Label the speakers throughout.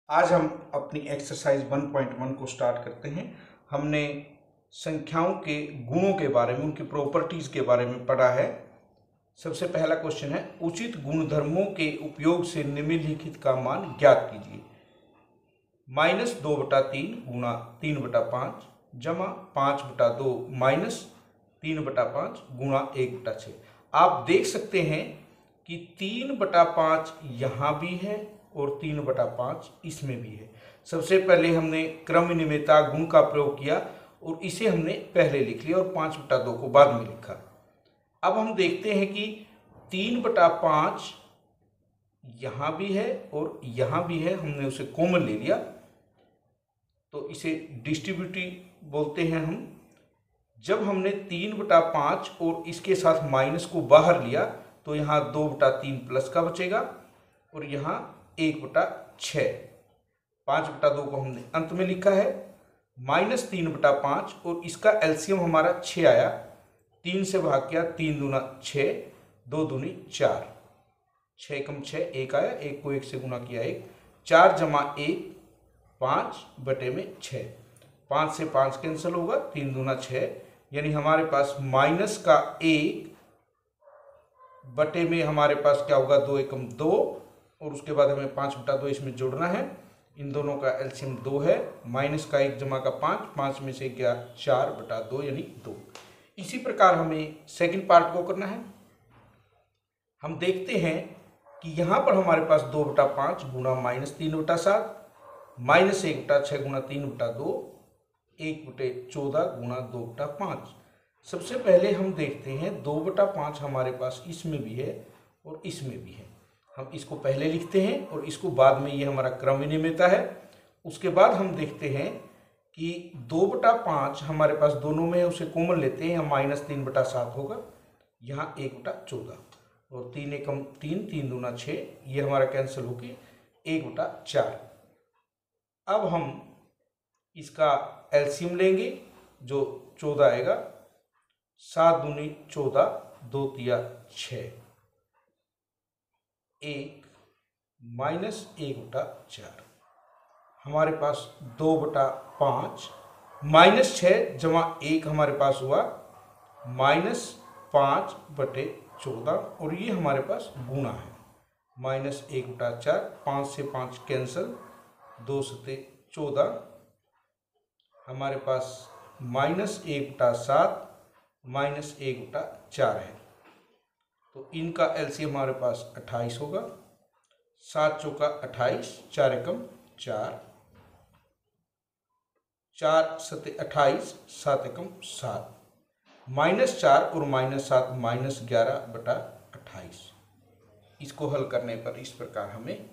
Speaker 1: आज हम अपनी एक्सरसाइज 1.1 को स्टार्ट करते हैं। हमने संख्याओं के गुणों के बारे में, उनकी प्रॉपर्टीज के बारे में पढ़ा है। सबसे पहला क्वेश्चन है, उचित गुणधर्मों के उपयोग से निम्नलिखित का मान ज्ञात कीजिए। -2/3 गुणा 3/5 जमा 5/2 माइनस 3/5 गुणा 1/6। आप देख सकते हैं कि 3/5 यहाँ भी है और 3/5 इसमें भी है। सबसे पहले हमने क्रम विनिमेयता गुण का प्रयोग किया और इसे हमने पहले लिख लिया और 5/2 को बाद में लिखा। अब हम देखते हैं कि 3/5 यहाँ भी है और यहाँ भी है, हमने उसे कॉमन ले लिया तो इसे डिस्ट्रीब्यूटिव बोलते हैं हम। जब हमने 3/5 और इसके साथ माइनस को बाहर लिया तो यहाँ 2/3 प्लस का बचेगा और यहाँ 1/6। 5/2 को हमने अंत में लिखा है। -3/5 और इसका एलसीएम हमारा 6 आया। 3 से भाग किया, 3 दूना 6, 2 दूनी 4, 6 कम 6 1 आया, 1 को 1 से गुना किया 1, 4 जमा 1 5/6। 5 से 5 कैंसिल होगा, 3 दूना 6, यानी हमारे पास माइनस का 1 बटे में हमारे पास क्या होगा, 2 एकम 2 और उसके बाद हमें 5/2 इसमें जोड़ना है। इन दोनों का एलसीएम 2 है। माइनस का 1 जमा का 5, 5 में से गया 4/2 यानी 2। इसी प्रकार हमें सेकंड पार्ट को करना है। हम देखते हैं कि यहाँ पर हमारे पास 2/5 गुणा -3/7 -1/6 गुणा 3/2 1/14 गुणा 2/5। सबसे पहले हम देखते हैं 2/5 हमारे पास इसमें भी है और इसमें भी है। हम इसको पहले लिखते हैं और इसको बाद में, ये हमारा क्रम विनिमेयता है। उसके बाद हम देखते हैं कि 2/5 हमारे पास दोनों में है, उसे कॉमन लेते हैं। यहाँ -3/7 होगा, यहाँ 1/14 और 3 एकम 3, 3 दूना 6, ये हमारा कैंसिल होके 1/4। अब हम इसका एलसीएम लेंगे जो 14 आएगा। 7 दूनी 14, 2 तिया 6, 1 -1/4। हमारे पास 2/5 -6 जमा 1 हमारे पास हुआ -5/14 और ये हमारे पास गुणा है। -1/4, 5 से 5 कैंसिल, 2 सते 14, हमारे पास -1/7 -1/4 है। तो इनका एलसीएम हमारे पास 28 होगा। 7 चौका 28, 4 एकम 4, 4 सते 28, 7 एकम 7, -4 और -7 -11/28। इसको हल करने पर इस प्रकार हमें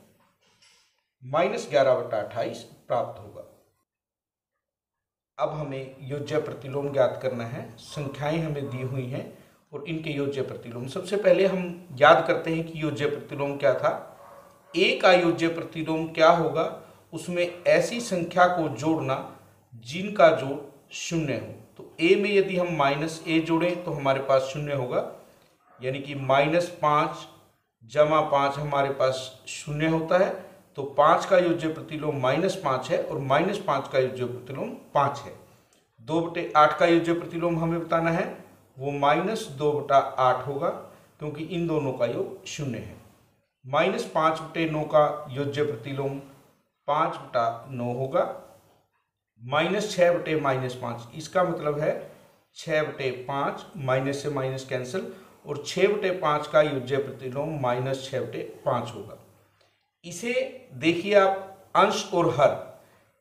Speaker 1: -11/28 प्राप्त होगा। अब हमें योज्य प्रतिलोम ज्ञात करना है। संख्याएं हमें दी हुई हैं और इनके योज्य प्रतिलोम। सबसे पहले हम याद करते हैं कि योज्य प्रतिलोम क्या था। ए का योज्य प्रतिलोम क्या होगा, उसमें ऐसी संख्या को जोड़ना जिनका जोड़ 0 हो। तो ए में यदि हम -a जोड़ें तो हमारे पास 0 होगा, यानी कि -5 जमा 5 हमारे पास 0 होता है। तो 5 का योज्य प्रतिलोम -5 है और -5 का योज्य प्रतिलोम 5 है। 2/8 का योज्य प्रतिलोम हमें बताना है, वो -2/8 होगा क्योंकि इन दोनों का योग 0 है। -5/9 का योज्य प्रतिलोम 5/9 होगा। -6/-5, इसका मतलब है 6/5, माइनस से माइनस कैंसिल, और 6/5 का योज्य प्रतिलोम -6/5 होगा। इसे देखिए आप, अंश और हर,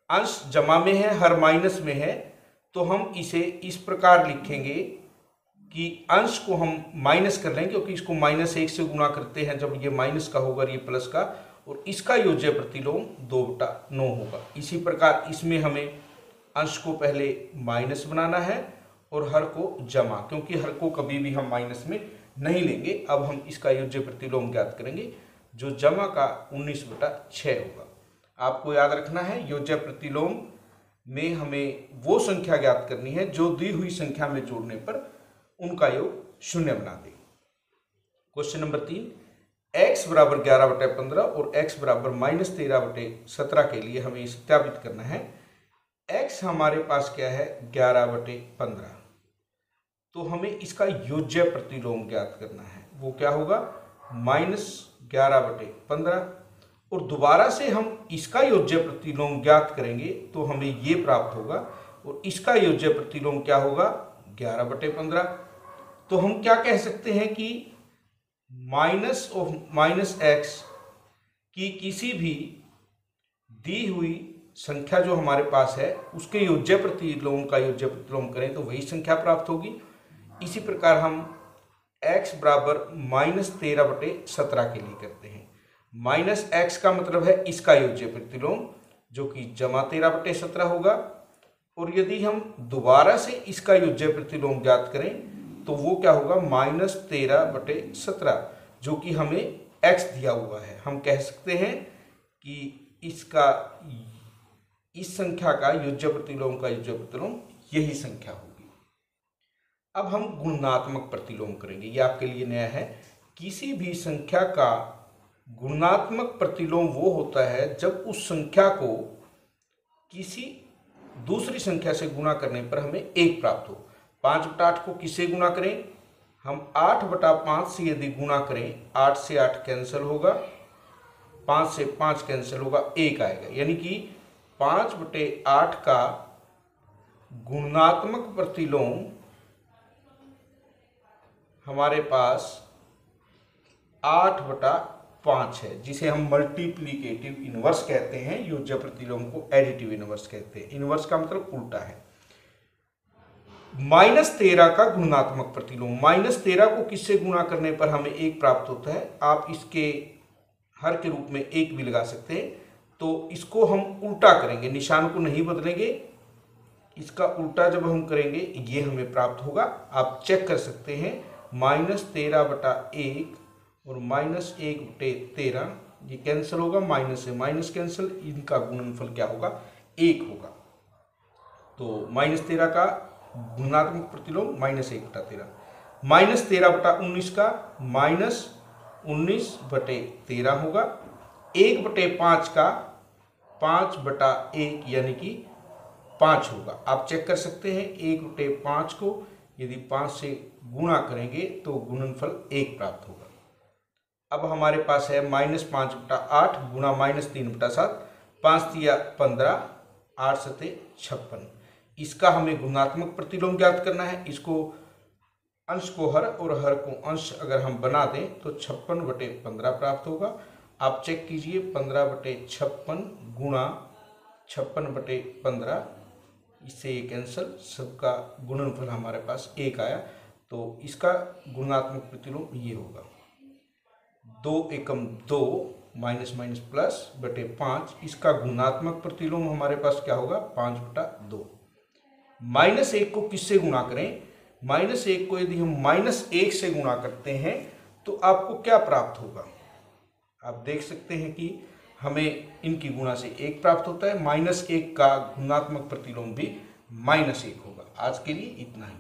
Speaker 1: अंश जमा में है, हर माइनस में है, तो हम इसे इस प्रकार लिखेंगे कि अंश को हम माइनस कर लेंगे क्योंकि इसको -1 से गुणा करते हैं जब ये माइनस का होगा, ये प्लस का, और इसका योज्य प्रतिलोम 2/9 होगा। इसी प्रकार इसमें हमें अंश को पहले माइनस बनाना है और हर को जमा, क्योंकि हर को कभी भी हम माइनस में नहीं लेंगे। अब हम इसका योज्य प्रतिलोम ज्ञात करेंगे जो जमा का 19/6 होगा। आपको याद रखना है, योज्य प्रतिलोम में हमें वो संख्या ज्ञात करनी है जो दी हुई संख्या में जोड़ने पर उनका योग 0 बना दे। क्वेश्चन नंबर 3, x बराबर 11/15 और x बराबर -13/17 के लिए हमें सत्यापित करना है। x हमारे पास क्या है 11/15, तो हमें इसका योज्य प्रतिलोम ज्ञात करना है। वो क्या होगा -11/15, और दोबारा से हम इसका योज्य प्रतिलोम ज्ञात करेंगे तो हमें ये प्राप्त होगा, और इसका योज्य प्रतिलोम क्या होगा 11/15। तो हम क्या कह सकते हैं कि -x की किसी भी दी हुई संख्या जो हमारे पास है उसके योज्य प्रतिलोम का योज्य प्रतिलोम करें तो वही संख्या प्राप्त होगी। इसी प्रकार हम x बराबर -13/17 के लिए करते हैं। -x का मतलब है इसका योज्य प्रतिलोम जो कि +13/17 होगा, और यदि हम दोबारा से इसका योज्य प्रतिलोम ज्ञात करें तो वो क्या होगा -13/17, जो कि हमें x दिया हुआ है। हम कह सकते हैं कि इस संख्या का योज्य प्रतिलोम का योज्य प्रतिलोम यही संख्या होगी। अब हम गुणात्मक प्रतिलोम करेंगे, ये आपके लिए नया है। किसी भी संख्या का गुणात्मक प्रतिलोम वो होता है जब उस संख्या को किसी दूसरी संख्या से गुणा करने पर हमें 1 प्राप्त हो। 5/8 को किससे गुणा करें, हम 8/5 से यदि गुणा करें, 8 से 8 कैंसिल होगा, 5 से 5 कैंसिल होगा, 1 आएगा। यानी कि 5/8 का गुणात्मक प्रतिलोम हमारे पास 8/5 है, जिसे हम मल्टीप्लीकेटिव इनवर्स कहते हैं। योज्य प्रतिलोम को एडिटिव इनवर्स कहते हैं। इनवर्स का मतलब उल्टा है। -13 का गुणात्मक प्रतिलोम, -13 को किससे गुणा करने पर हमें 1 प्राप्त होता है। आप इसके हर के रूप में 1 भी लगा सकते हैं। तो इसको हम उल्टा करेंगे, निशान को नहीं बदलेंगे, इसका उल्टा जब हम करेंगे ये हमें प्राप्त होगा। आप चेक कर सकते हैं -13/1 और -1/13 ये कैंसिल होगा, माइनस से माइनस कैंसिल, इनका गुणनफल क्या होगा 1 होगा। तो -13 का गुणात्मक प्रतिलोम -1/13, -13/19 का -19/13 होगा, 1/5 का 5/1 यानी कि 5 होगा। आप चेक कर सकते हैं 1/5 को यदि 5 से गुणा करेंगे तो गुणनफल 1 प्राप्त होगा। अब हमारे पास है -5/8 गुणा -3/7, 5 तिया 15, 8 सते 56। इसका हमें गुणात्मक प्रतिलोम ज्ञात करना है। इसको अंश को हर और हर को अंश अगर हम बना दें तो 56/15 प्राप्त होगा। आप चेक कीजिए 15/56 गुणा 56/15, इससे ये कैंसल, सबका गुणनफल हमारे पास 1 आया। तो इसका गुणात्मक प्रतिलोम ये होगा 2 एकम 2 माइनस माइनस प्लस बटे 5। इसका गुणात्मक प्रतिलोम हमारे पास क्या होगा 5/2। -1 को किससे गुणा करें, -1 को यदि हम -1 से गुणा करते हैं तो आपको क्या प्राप्त होगा। आप देख सकते हैं कि हमें इनकी गुणा से 1 प्राप्त होता है। -1 का गुणात्मक प्रतिलोम भी -1 होगा। आज के लिए इतना ही।